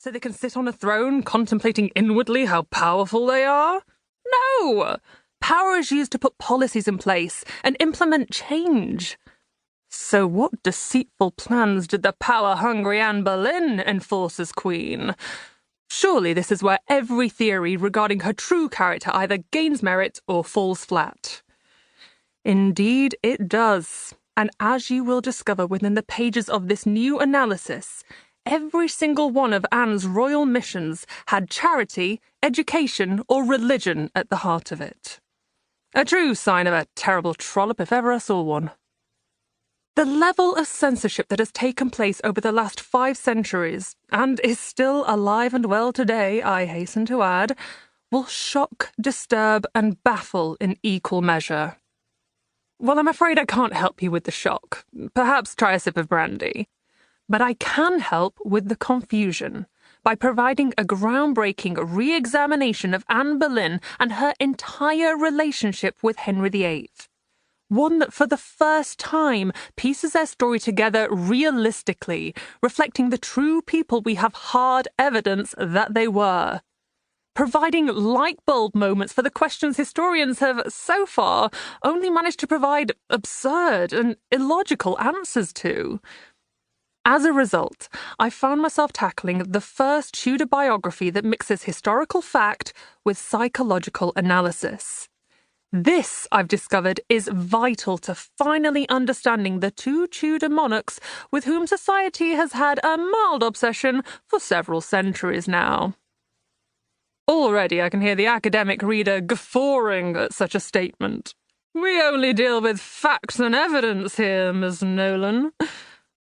So they can sit on a throne contemplating inwardly how powerful they are? No! Power is used to put policies in place and implement change. So what deceitful plans did the power-hungry Anne Boleyn enforce as queen? Surely this is where every theory regarding her true character either gains merit or falls flat. Indeed it does, and as you will discover within the pages of this new analysis, every single one of Anne's royal missions had charity, education, or religion at the heart of it. A true sign of a terrible trollop if ever I saw one. The level of censorship that has taken place over the last 5 centuries, and is still alive and well today, I hasten to add, will shock, disturb, and baffle in equal measure. Well, I'm afraid I can't help you with the shock. Perhaps try a sip of brandy. But I can help with the confusion by providing a groundbreaking re-examination of Anne Boleyn and her entire relationship with Henry VIII. One that for the first time pieces their story together realistically, reflecting the true people we have hard evidence that they were. Providing light-bulb moments for the questions historians have, so far, only managed to provide absurd and illogical answers to. As a result, I found myself tackling the first Tudor biography that mixes historical fact with psychological analysis. This, I've discovered, is vital to finally understanding the 2 Tudor monarchs with whom society has had a mild obsession for several centuries now. Already I can hear the academic reader guffawing at such a statement. We only deal with facts and evidence here, Miss Nolan.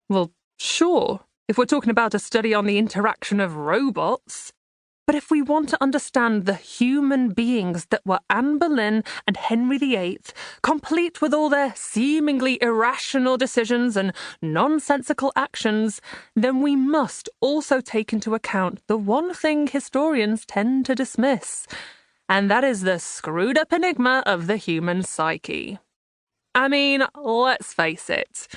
Well, sure, if we're talking about a study on the interaction of robots. But if we want to understand the human beings that were Anne Boleyn and Henry VIII, complete with all their seemingly irrational decisions and nonsensical actions, then we must also take into account the one thing historians tend to dismiss, and that is the screwed-up enigma of the human psyche. I mean, let's face it.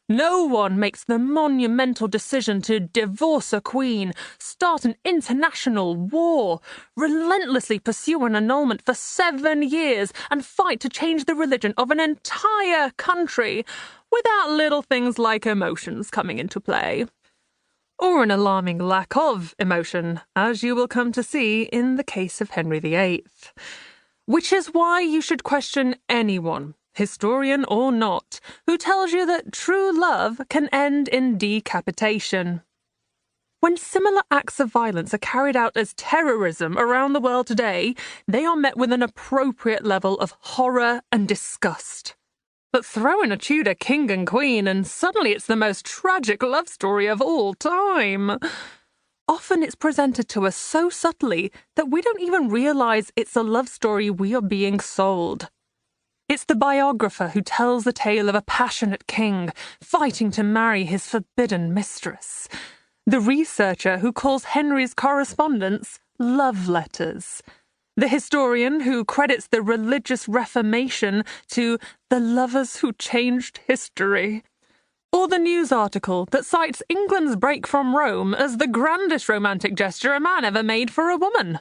No one makes the monumental decision to divorce a queen, start an international war, relentlessly pursue an annulment for 7 years, and fight to change the religion of an entire country without little things like emotions coming into play. Or an alarming lack of emotion, as you will come to see in the case of Henry VIII. Which is why you should question anyone, historian or not, who tells you that true love can end in decapitation. When similar acts of violence are carried out as terrorism around the world today, they are met with an appropriate level of horror and disgust. But throw in a Tudor king and queen and suddenly it's the most tragic love story of all time. Often it's presented to us so subtly that we don't even realise it's a love story we are being sold. It's the biographer who tells the tale of a passionate king fighting to marry his forbidden mistress. The researcher who calls Henry's correspondence love letters. The historian who credits the religious reformation to the lovers who changed history. Or the news article that cites England's break from Rome as the grandest romantic gesture a man ever made for a woman.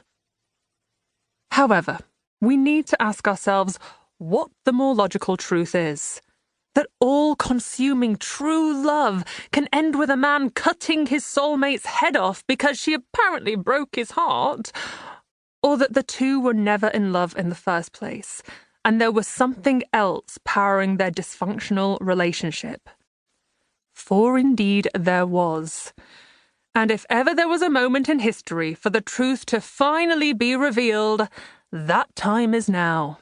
However, we need to ask ourselves what the more logical truth is. That all-consuming true love can end with a man cutting his soulmate's head off because she apparently broke his heart, or that the two were never in love in the first place, and there was something else powering their dysfunctional relationship. For indeed there was. And if ever there was a moment in history for the truth to finally be revealed, that time is now.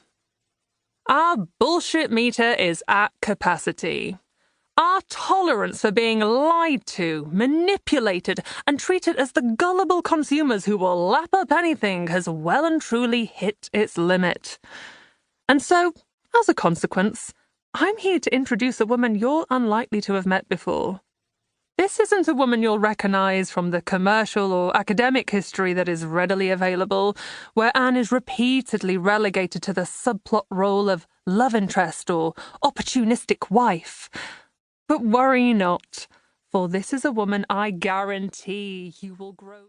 Our bullshit meter is at capacity. Our tolerance for being lied to, manipulated, and treated as the gullible consumers who will lap up anything has well and truly hit its limit. And so, as a consequence, I'm here to introduce a woman you're unlikely to have met before. This isn't a woman you'll recognise from the commercial or academic history that is readily available, where Anne is repeatedly relegated to the subplot role of love interest or opportunistic wife. But worry not, for this is a woman I guarantee you will grow...